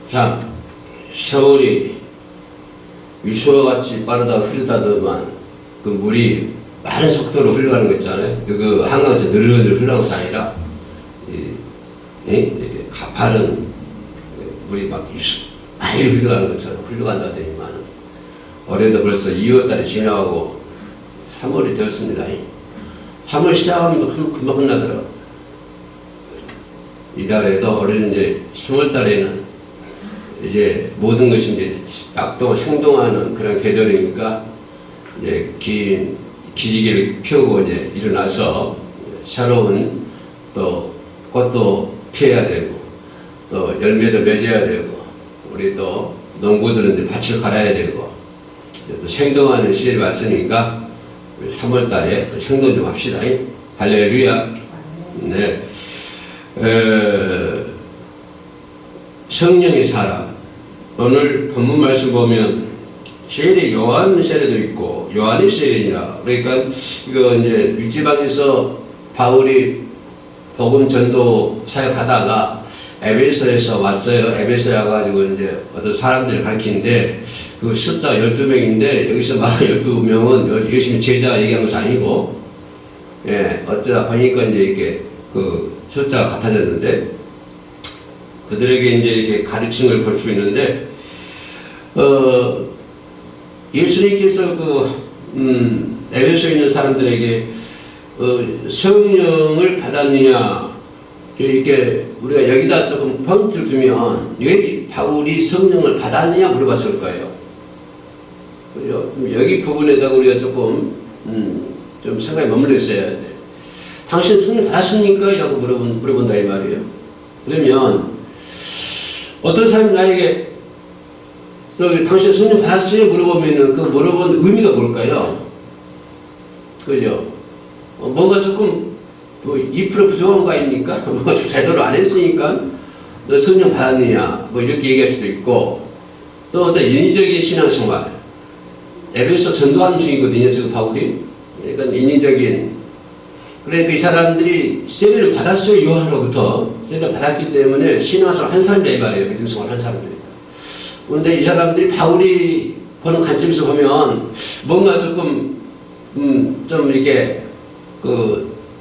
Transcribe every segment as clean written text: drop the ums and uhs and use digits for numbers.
참 세월이 유수와 같이 빠르다 흐르다더만 그 물이 많은 속도로 흘러가는 거 있잖아요. 그 한강처럼 느르느르 흘러가는 것이 아니라 이렇게 가파른 물이 막 많이 흘러가는 것처럼 흘러간다더니만 올해도 벌써 2월달이 지나가고 3월이 되었습니다. 3월 시작하면 또 금방 끝나더라고요. 이달에도 올해는 이제 3월달에는 이제 모든 것이 이제 약동 생동하는 그런 계절이니까 이제 긴 기지개를 펴고 이제 일어나서 새로운 또 꽃도 피해야 되고 또 열매도 맺어야 되고 우리 또 농부들은 이제 밭을 갈아야 되고 또 생동하는 시절이 왔으니까 3월달에 생동 좀 합시다. 할렐루야. 네. 성령의 사람. 오늘 본문 말씀 보면 세례 요한 세례도 있고 요한의 세례니라. 그러니까 이거 이제 윗지방에서 바울이 복음 전도 사역하다가 에베소에서 왔어요. 에베소에 와가지고 이제 어떤 사람들을 가르치는데 그 숫자 12명인데 여기서 막 12명은 열심히 제자 얘기한 것이 아니고 어쩌다 보니까 이제 이렇게 그 숫자가 같아졌는데 그들에게 이제 이렇게 가르침을 볼 수 있는데 예수님께서 에베소에 있는 사람들에게 성령을 받았느냐 이렇게 우리가 여기다 조금 포인트를 두면 왜 바울이 성령을 받았느냐 물어봤을 거예요. 여기 부분에다가 우리가 조금 좀 생각에 머물러 있어야 돼. 당신 성령 받았습니까? 라고 물어본다 이 말이에요. 그러면 어떤 사람이 나에게 당신 성령 받았어요? 물어보면은 그 물어본 의미가 뭘까요? 그죠? 뭔가 조금 2% 부족한 거 아닙니까? 뭔가 좀 제대로 안 했으니까 너 성령 받았느냐? 뭐 이렇게 얘기할 수도 있고 또 어떤 인위적인 신앙생활 에베소 전도하는 중이거든요. 지금 바울이. 그러니까 인위적인 그러니까 이 사람들이 세례를 받았어요. 요한으로부터 세례를 받았기 때문에 신앙생활 한 사람이라 이 말이에요. 믿음생활 한 사람들이다. 그런데 이 사람들이 바울이 보는 관점에서 보면 뭔가 조금 좀 이렇게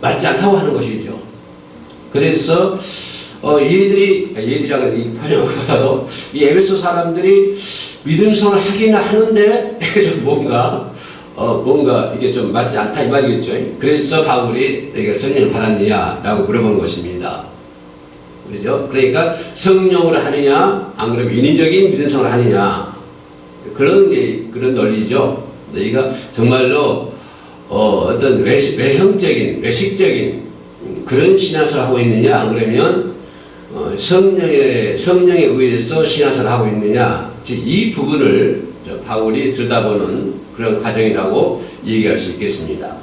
맞지 않다고 하는 것이죠. 그래서 얘들이라고 이 번역보다도 이 에베소 사람들이 믿음생활을 하기는 하는데 뭔가 이게 좀 맞지 않다 이 말이겠죠. 그래서 바울이 내가 성령을 받았느냐라고 물어본 것입니다. 그렇죠? 그러니까 성령으로 하느냐, 안 그러면 인위적인 믿음생활을 하느냐 그런 논리죠. 너희가 정말로 어떤 외식적인 그런 신앙생활을 하고 있느냐, 안 그러면 성령에 의해서 신앙생활을 하고 있느냐, 즉 이 부분을 바울이 들여다보는 그런 과정이라고 얘기할 수 있겠습니다.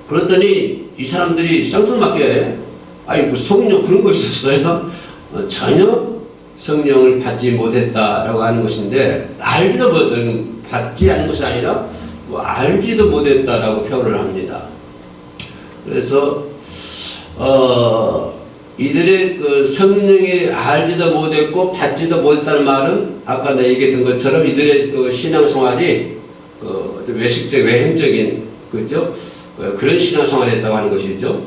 그랬더니 이 사람들이 쌍둥맞게 뭐 성령 그런 거 있었어요? 전혀 성령을 받지 못했다라고 하는 것인데 알지도 받지 않은 것이 아니라 알지도 못했다라고 표현을 합니다. 그래서 이들의 그 성령에 알지도 못했고 받지도 못했다는 말은 아까 내가 얘기했던 것처럼 이들의 그 신앙생활이 외형적인 그죠? 그런 신앙생활을 했다고 하는 것이죠.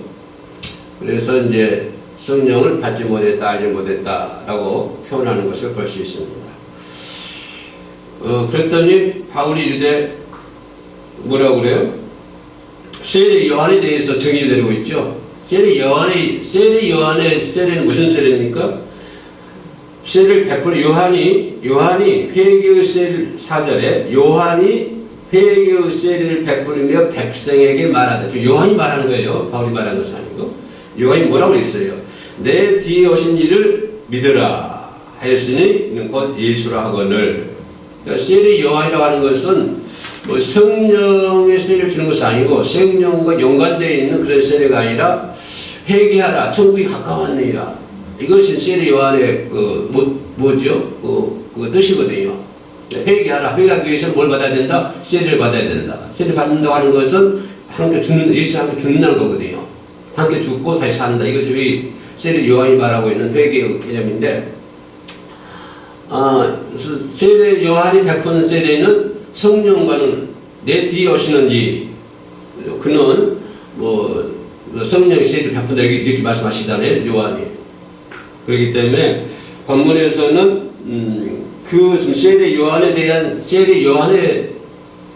그래서 이제 성령을 받지 못했다, 알지 못했다라고 표현하는 것을 볼 수 있습니다. 그랬더니 바울이 이르되 뭐라고 그래요? 세례 요한에 대해서 정의를 내리고 있죠. 세례 요한의 세례는 무슨 세례입니까? 세례를 베풀 요한이 회개의 세례를 4절에 요한이 회개의 세례를 베풀며 백성에게 말하다. 요한이 말하는 거예요. 바울이 말하는 것은 아니고. 요한이 뭐라고 했어요? 내 뒤에 오신 이를 믿으라 하였으니 이는 곧 예수라 하거늘. 그러니까 세례 요한이라고 하는 것은 뭐 성령의 세례를 주는 것이 아니고 성령과 연관되어 있는 그런 세례가 아니라 회개하라 천국이 가까웠느니라. 이것이 세례 요한의 그 뜻이거든요. 회개하라. 회개하기 위해서는 뭘 받아야 된다? 세례를 받아야 된다. 세례 받는다고 하는 것은 함께 죽는, 예수 함께 죽는다는 거거든요. 함께 죽고 다시 산다. 이것이 세례 요한이 말하고 있는 회개의 개념인데, 세례 요한이 베푸는 세례는 성령과는 내 뒤에 오시는 그는 성령의 세례를 베푼다 이렇게 말씀하시잖아요, 요한이. 그렇기 때문에 본문에서는 그 세례 요한에 대한 세례 요한의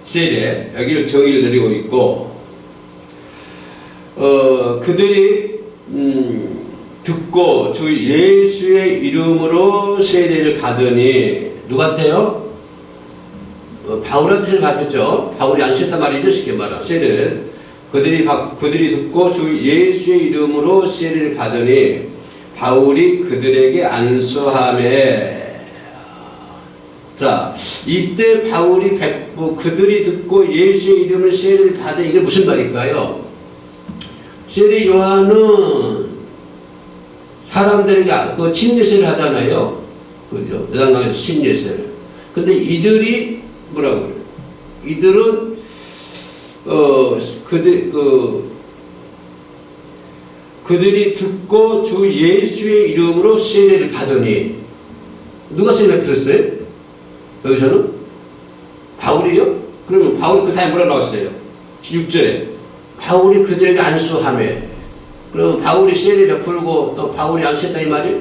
세례 여기를 정의를 내리고 있고, 그들이 듣고 주 예수의 이름으로 세례를 받으니 누구한테요? 바울한테 받았죠. 바울이 안 쉬었단 말이죠. 쉽게 말하면 세례를 그들이 듣고 주 예수의 이름으로 세례를 받으니 바울이 그들에게 안수하매. 자, 이때 바울이 그들이 듣고 예수의 이름을 세례를 받아. 이게 무슨 말일까요? 세례 요한은 사람들에게 그 침례세를 하잖아요. 그죠? 요단강에서 침례세를. 근데 이들이 뭐라고 그래요? 이들은 그들이 듣고 주 예수의 이름으로 세례를 받으니 누가 세례를 받았어요? 여기서는 바울이요? 그러면 바울이 그 다음에 뭐라 나왔어요? 6절에 바울이 그들에게 안수하며. 그러면 바울이 세례 베풀고 또 바울이 안수했다 이 말이에요?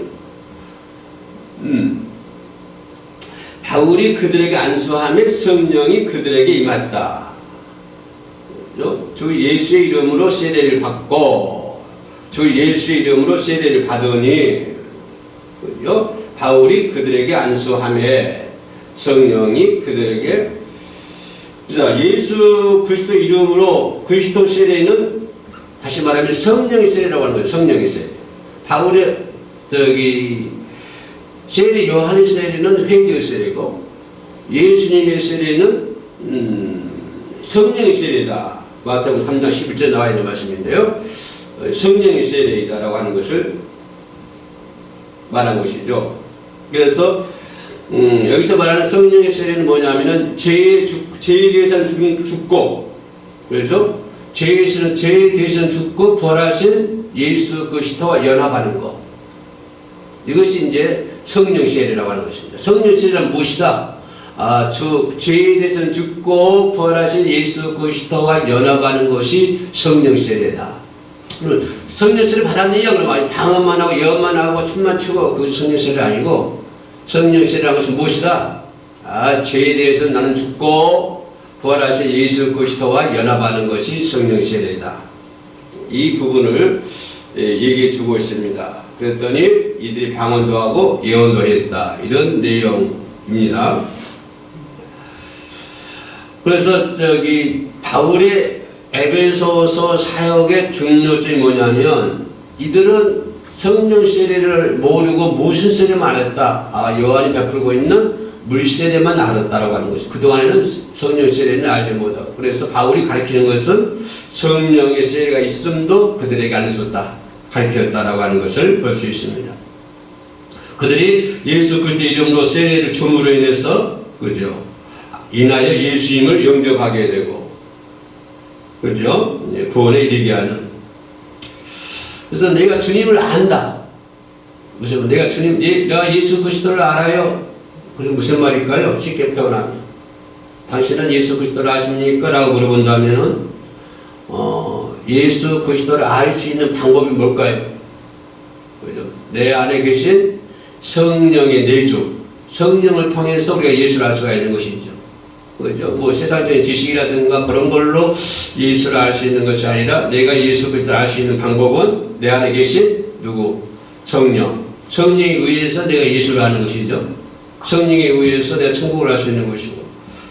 바울이 그들에게 안수하며 성령이 그들에게 임했다. 주 예수의 이름으로 세례를 받고 주 예수의 이름으로 세례를 받으니 바울이 그들에게 안수하며 성령이 그들에게. 자, 예수 그리스도 이름으로 그리스도 세례는 다시 말하면 성령의 세례라고 하는 거예요. 성령의 세례. 바울의 세례 요한의 세례는 회개의 세례고 예수님의 세례는 성령의 세례다. 마태복음 3장 11절에 나와 있는 말씀인데요. 성령의 세례이다라고 하는 것을 말한 것이죠. 그래서 여기서 말하는 성령의 세례는 뭐냐면은 죄에 대해서는 죽고, 그래서 죄에 대해서는 죽고 부활하신 예수 그리스도와 연합하는 것. 이것이 이제 성령 세례라고 하는 것입니다. 성령 세례는 무엇이다? 죄에 대해서는 죽고 부활하신 예수 그리스도와 연합하는 것이 성령 세례다. 그러면 성령 세례 받았느냐? 그러면 방언만 하고 예언만 하고 춤만 추고 그 성령 세례 아니고, 성령 세례라는 것은 무엇이다? 죄에 대해서는 나는 죽고 부활하신 예수 그리스도와 연합하는 것이 성령 세례다. 이 부분을 얘기해 주고 있습니다. 그랬더니 이들이 방언도 하고 예언도 했다. 이런 내용입니다. 그래서 바울의 에베소서 사역의 중요점이 뭐냐면 이들은 성령 세례를 모르고 무슨 세례만 알았다. 요한이 베풀고 있는 물 세례만 알았다라고 하는 것이. 그동안에는 성령 세례는 알지 못하고. 그래서 바울이 가르치는 것은 성령의 세례가 있음도 그들에게 알려줬다. 가르쳤다라고 하는 것을 볼 수 있습니다. 그들이 예수 그리스도 이름으로 세례를 줌으로 인해서 그죠? 인하여 예수님을 영접하게 되고, 그죠? 구원에 이르게 하는. 그래서 내가 주님을 안다. 무슨 내가 예수 그리스도를 알아요. 그래서 무슨 말일까요? 쉽게 표현하면 당신은 예수 그리스도를 아십니까? 라고 물어본다면은 예수 그리스도를 알 수 있는 방법이 뭘까요? 그죠? 내 안에 계신 성령의 내주, 성령을 통해서 우리가 예수를 알 수가 있는 것이죠. 그죠? 뭐 세상적인 지식이라든가 그런 걸로 예수를 알 수 있는 것이 아니라 내가 예수 그리스도를 알 수 있는 방법은 내 안에 계신 누구? 성령. 성령에 의해서 내가 예수를 아는 것이죠. 성령에 의해서 내가 천국을 알 수 있는 것이고,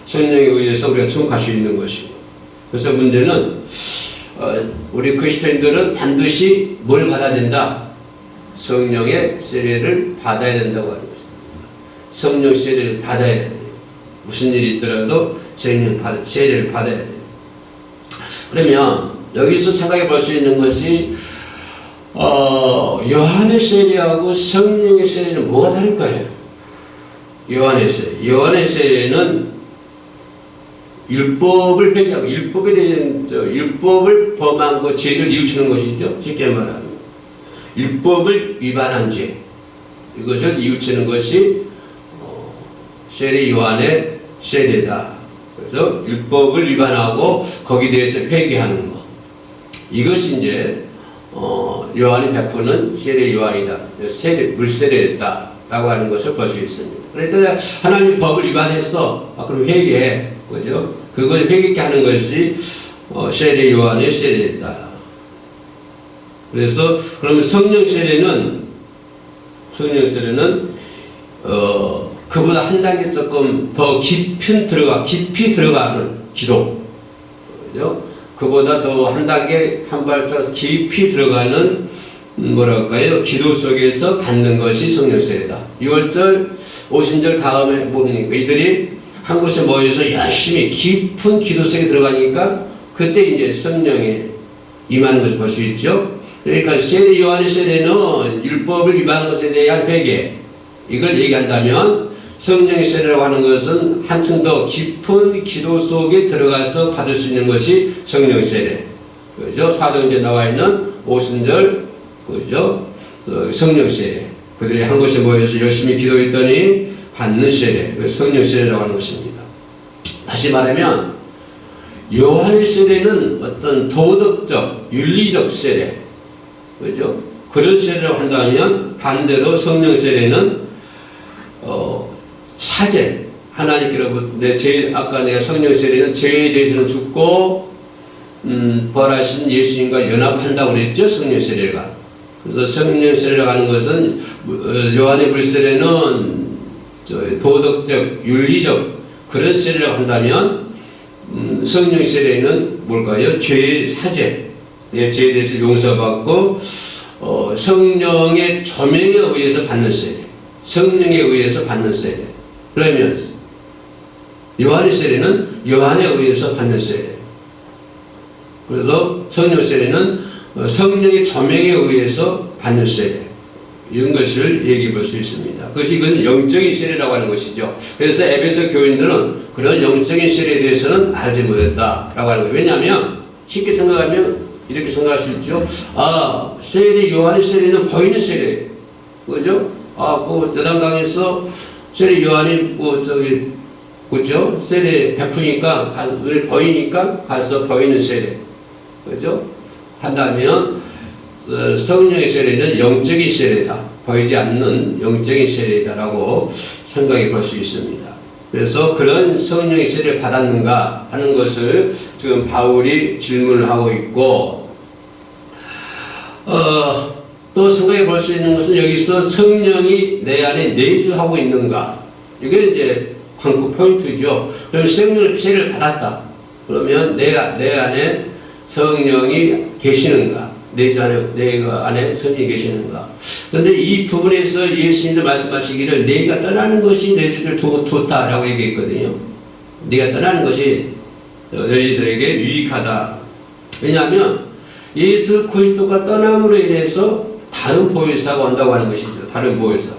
성령에 의해서 우리가 천국 갈 수 있는 것이고. 그래서 문제는 우리 그리스도인들은 반드시 뭘 받아야 된다? 성령의 세례를 받아야 된다고 하는 것입니다. 성령 세례를 받아야 된다. 무슨 일이 있더라도 성령 세례를 받아야 돼요. 그러면 여기서 생각해 볼 수 있는 것이 요한의 세례하고 성령의 세례는 뭐가 다를까요? 요한의 세례는 율법을 회개하고 율법에 대한 율법을 범한 그 죄를 뉘우치는 것이죠. 쉽게 말하면 율법을 위반한 죄, 이것을 이웃치는 것이 세례 요한의 세례다. 그래서 율법을 위반하고 거기에 대해서 회개하는 것, 이것이 이제 요한이 베푸는 세례 요한이다. 물세례했다라고 하는 것을 볼 수 있습니다. 그러니까 하나님 법을 위반했어. 그럼 회개해. 그죠? 그걸 회개케 하는 것이 세례 요한의 세례다. 그래서 그러면 성령 세례는 그보다 한 단계 조금 더 깊이 들어가는 기도. 그죠? 그보다 더 한 단계 한 발짝 깊이 들어가는 기도 속에서 받는 것이 성령 세례다. 6월절 오순절 다음에 모르니까 이들이 한 곳에 모여서 열심히 깊은 기도 속에 들어가니까 그때 이제 성령에 임하는 것을 볼 수 있죠. 그러니까 세례 요한의 세례는 율법을 위반한 것에 대한 회개, 이걸 얘기한다면 성령의 세례라고 하는 것은 한층 더 깊은 기도 속에 들어가서 받을 수 있는 것이 성령 세례. 그죠? 사도행전에 나와 있는 오순절, 그죠? 성령 세례. 그들이 한 곳에 모여서 열심히 기도했더니 받는 세례. 성령 세례라고 하는 것입니다. 다시 말하면 요한의 세례는 어떤 도덕적, 윤리적 세례. 그죠? 그런 세례라고 한다면 반대로 성령 세례는 사죄, 하나님께로부터 아까 내가 성령 세례는 죄에 대해서는 죽고 벌하신 예수님과 연합한다고 그랬죠. 성령 세례가. 그래서 성령 세례라고 하는 것은 요한의 물세례는 도덕적, 윤리적 그런 세례라고 한다면 성령 세례는 뭘까요? 죄의 사죄, 내 죄에 대해서 용서받고 성령의 조명에 의해서 받는 세례, 성령에 의해서 받는 세례. 그러면 요한의 세례는 요한에 의해서 받는 세례. 그래서 성령 세례는 성령의 조명에 의해서 받는 세례. 이런 것을 얘기해 볼 수 있습니다. 그것이 이건 영적인 세례라고 하는 것이죠. 그래서 에베소 교인들은 그런 영적인 세례에 대해서는 알지 못했다라고 하는 거예요. 왜냐하면 쉽게 생각하면 이렇게 생각할 수 있죠. 세례, 요한의 세례는 보이는 세례. 그죠? 여담강에서 세례 요한이 그죠? 세례 베푸니까, 눈에 보이니까 가서 보이는 세례. 그죠? 한다면, 성령의 세례는 영적인 세례다. 보이지 않는 영적인 세례다라고 생각해 볼 수 있습니다. 그래서 그런 성령의 세례를 받았는가 하는 것을 지금 바울이 질문을 하고 있고, 또 생각해 볼 수 있는 것은 여기서 성령이 내 안에 내주하고 있는가. 이게 이제 관건 포인트죠. 그럼 성령의 세례를 받았다. 그러면 내 안에 성령이 계시는가. 내가 안에 성령이 계시는가. 그런데 이 부분에서 예수님도 말씀하시기를 내가 떠나는 것이 너희들 좋다라고 얘기했거든요. 내가 떠나는 것이 너희들에게 유익하다. 왜냐하면 예수 그리스도가 떠남으로 인해서 다른 보혜사가 온다고 하는 것이죠. 다른 보혜사.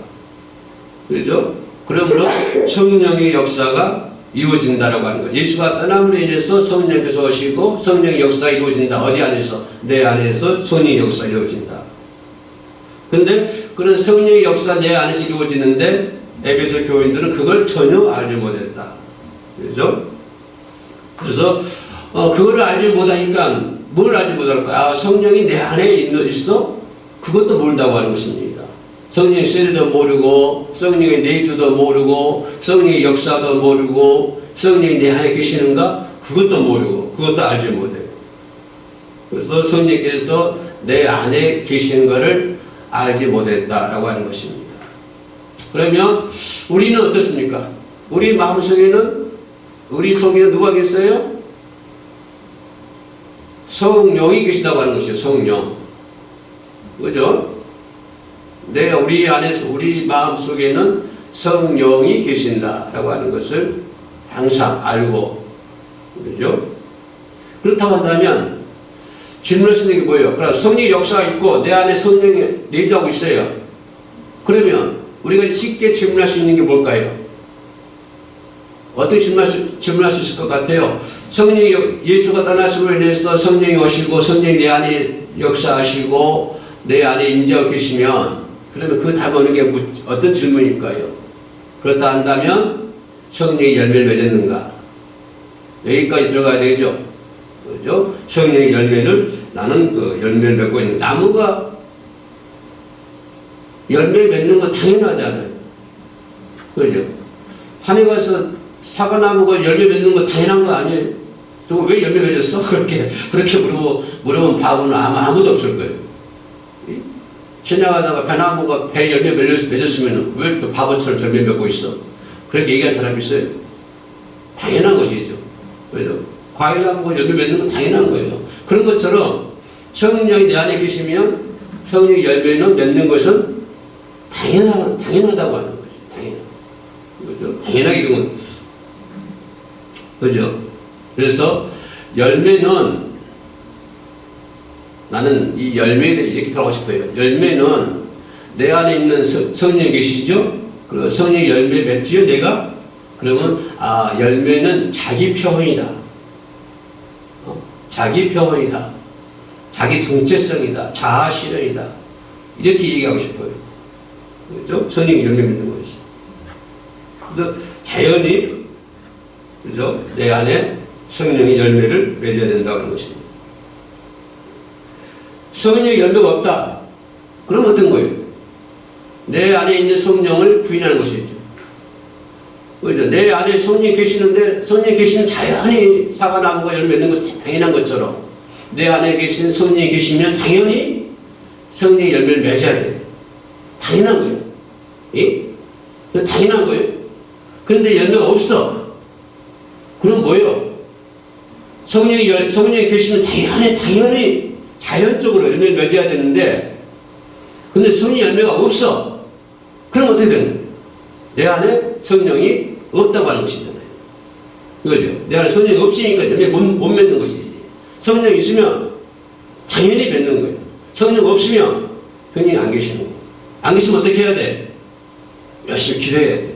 그렇죠? 그러므로 성령의 역사가 이루어진다라고 하는 거예요. 예수가 떠남으로 인해서 성령께서 오시고 성령의 역사가 이루어진다. 어디 안에서? 내 안에서 성령의 역사가 이루어진다. 근데 그런 성령의 역사 내 안에서 이루어지는데 에베소 교인들은 그걸 전혀 알지 못했다. 그렇죠? 그래서 그거를 알지 못하니까 뭘 알지 못할까? 성령이 내 안에 있어? 그것도 모른다고 하는 것입니다. 성령의 세례도 모르고 성령의 내주도 모르고 성령의 역사도 모르고 성령이 내 안에 계시는가? 그것도 모르고 그것도 알지 못해요. 그래서 성령께서 내 안에 계시는 것을 알지 못했다라고 하는 것입니다. 그러면 우리는 어떻습니까? 우리 마음속에는 우리 속에 누가 계세요? 성령이 계시다고 하는 것이에요. 성령. 그죠? 우리 안에서, 우리 마음 속에는 성령이 계신다라고 하는 것을 항상 알고, 그죠? 그렇다고 한다면, 질문할 수 있는 게 뭐예요? 그럼 성령의 역사가 있고, 내 안에 성령이 내주하고 있어요. 그러면, 우리가 쉽게 질문할 수 있는 게 뭘까요? 어떻게 질문할 수 있을 것 같아요? 예수가 떠나심으로 인해서 성령이 오시고, 성령이 내 안에 역사하시고, 내 안에 임재하고 계시면 그러면 그 답 오는 게 어떤 질문일까요? 그렇다 한다면 성령의 열매를 맺었는가? 여기까지 들어가야 되죠. 그죠? 성령의 열매를 나는 그 열매를 맺고 있는 나무가 열매 맺는 건 당연하잖아요. 그죠? 산에 가서 사과나무가 열매 맺는 건 당연한 거 아니에요? 저거 왜 열매 맺었어? 그렇게 물어보면 바보는 아무도 없을 거예요. 지나가다가 배나무가 배 열매 맺었으면 왜 또 바보처럼 열매 맺고 있어? 그렇게 얘기한 사람이 있어요? 당연한 것이죠. 그죠? 과일나무가 열매 맺는 건 당연한 거예요. 그런 것처럼 성령이 내 안에 계시면 성령의 열매는 맺는 것은 당연하다고 하는 거죠. 그죠? 당연하게 이건 그죠? 그래서 열매는 나는 이 열매에 대해서 이렇게 표현하고 싶어요. 열매는 내 안에 있는 성령이 계시죠? 그 성령의 열매 맺지요, 내가? 그러면 열매는 자기 표현이다. 자기 표현이다. 자기 정체성이다. 자아 실현이다. 이렇게 얘기하고 싶어요. 그죠? 성령의 열매 맺는 것이. 그래서 자연히 그죠? 내 안에 성령의 열매를 맺어야 된다는 것입니다. 성령의 열매가 없다. 그럼 어떤 거예요? 내 안에 있는 성령을 부인하는 것이죠. 그죠? 내 안에 성령이 계시는데 성령이 계시면 자연히 사과나무가 열매 맺는 것이 당연한 것처럼 내 안에 계신 성령이 계시면 당연히 성령의 열매를 맺어야 돼요. 당연한 거예요. 예? 당연한 거예요. 그런데 열매가 없어. 그럼 뭐예요? 성령이 계시면 당연히 자연적으로 열매를 맺어야 되는데 근데 성령의 열매가 없어. 그럼 어떻게 되는 거예요? 내 안에 성령이 없다고 하는 것이잖아요. 그거죠. 내 안에 성령이 없으니까 열매 못 맺는 것이지. 성령이 있으면 당연히 맺는 거예요. 성령 없으면 성령이 안 계시는 거예요. 안 계시면 어떻게 해야 돼? 열심히 기도해야 돼요.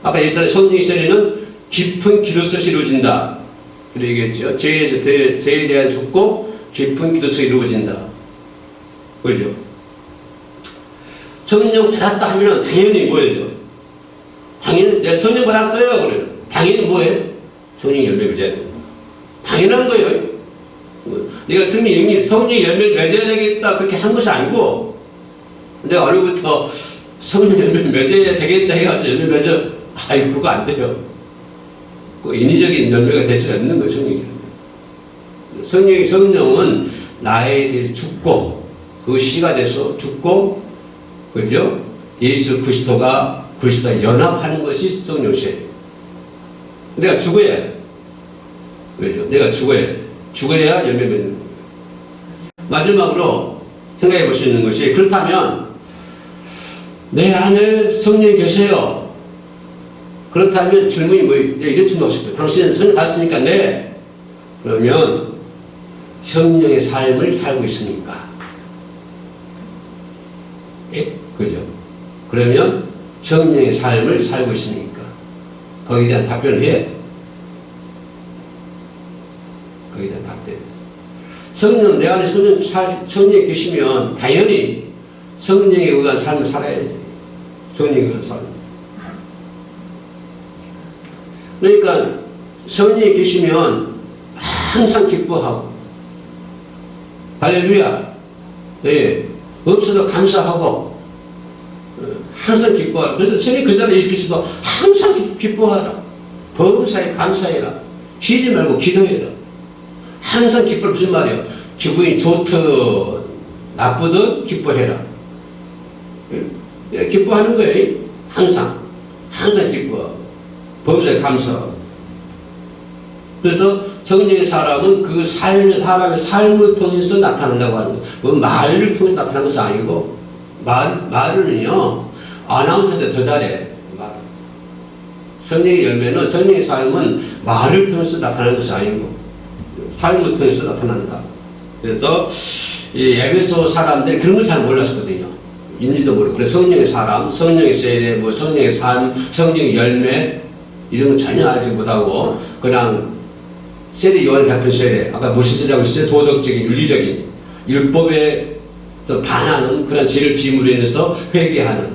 아까 예전에 성령의 세례는 깊은 기도 속에 이루어진다. 그렇게 얘기했죠. 죄에 대한 죽고 깊은 기도 속에 이루어진다. 그렇죠? 성령 받았다 하면 당연히 뭐예요? 당연히 내가 성령 받았어요. 그래요. 당연히 뭐예요? 성령 열매 맺어야 된다. 당연한 거예요. 내가 성령 열매를 맺어야 되겠다 그렇게 한 것이 아니고 내가 어려부터 성령 열매를 맺어야 되겠다 해가지고 열매 맺어. 아이 그거 안 돼요. 그 인위적인 열매가 될 수 없는 거예요. 성령은 나에 대해서 죽고 그 씨가 돼서 죽고 그죠? 예수 그리스도가 연합하는 것이 성령세례. 내가 죽어야 돼. 그죠? 내가 죽어야 돼. 죽어야 열매 맺는 거예요. 마지막으로 생각해 볼 수 있는 것이 그렇다면 내 안에 성령이 계세요. 그렇다면 질문이 뭐예요? 이런 질문하고 싶어요. 당신은 성령 받았습니까? 네. 그러면 성령의 삶을 살고 있습니까? 예? 그죠? 그러면 성령의 삶을 살고 있습니까? 거기에 대한 답변을 해야 돼. 거기에 대한 답변. 내 안에 성령이 계시면 당연히 성령에 의한 삶을 살아야지. 성령에 의한 삶. 그러니까 성령이 계시면 항상 기뻐하고 할렐루야. 네. 없어도 감사하고 항상 기뻐하라. 그래서 성령이 그 자리에 예수 그리스도 항상 기뻐하라. 범사에 감사해라. 쉬지 말고 기도해라. 항상 기뻐라. 무슨 말이에요? 기분이 좋든 나쁘든 기뻐해라. 기뻐하는 거예요. 항상 기뻐하고 범사에 감사하고. 그래서 성령의 사람은 그 사람의 삶을 통해서 나타난다고 하는 거예요. 뭐 말을 통해서 나타나는 것이 아니고 말은요 아나운서인데 더 잘해. 성령의 열매는 성령의 삶은 말을 통해서 나타나는 것이 아니고 삶을 통해서 나타난다. 그래서 이 에베소 사람들이 그런 걸 잘 몰랐거든요. 인지도 모르고. 그래서 성령의 사람, 성령의 세례, 뭐 성령의 삶, 성령의 열매 이런 거 전혀 알지 못하고 그냥 세례 요한이 베푼 세례, 아까 무슨 세례라고 했어요? 도덕적인, 윤리적인 율법에 또 반하는 그런 죄를 지음으로 인해서 회개하는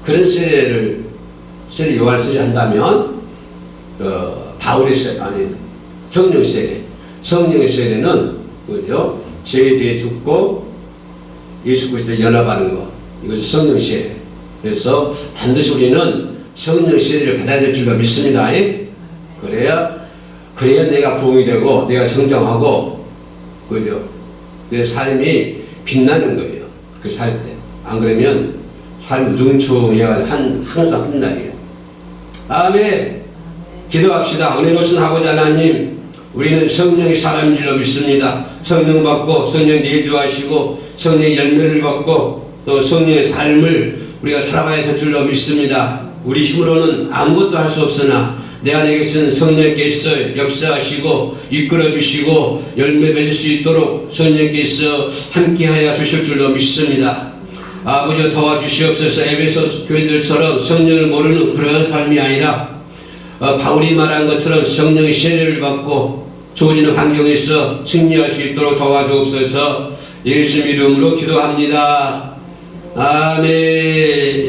그런 세례를 요한 세례 한다면 바울의 세례 아니 성령 세례, 성령의 세례는 그죠? 죄에 대해 죽고 예수 그리스도를 연합하는 것, 이것이 성령 세례. 그래서 반드시 우리는 성령 세례를 받아야 될 줄로 믿습니다. 그래야 내가 부흥이 되고 내가 성장하고 그죠? 내 삶이 빛나는 거예요. 그 살 때. 안 그러면 삶 우중충해야 항상 훗날이에요. 아멘. 기도합시다. 은혜로우신 아버지 하나님, 우리는 성령의 사람인 줄로 믿습니다. 성령 받고 성령 내주하시고 성령의 열매를 받고 또 성령의 삶을 우리가 살아가야 될 줄로 믿습니다. 우리 힘으로는 아무것도 할 수 없으나 내 안에 계신 성령께서 역사하시고 이끌어 주시고 열매 맺을 수 있도록 성령께서 함께하여 주실 줄로 믿습니다. 아버지 도와주시옵소서. 에베소 교인들처럼 성령을 모르는 그러한 삶이 아니라 바울이 말한 것처럼 성령의 세례를 받고 주어지는 환경에서 승리할 수 있도록 도와주옵소서. 예수 이름으로 기도합니다. 아멘.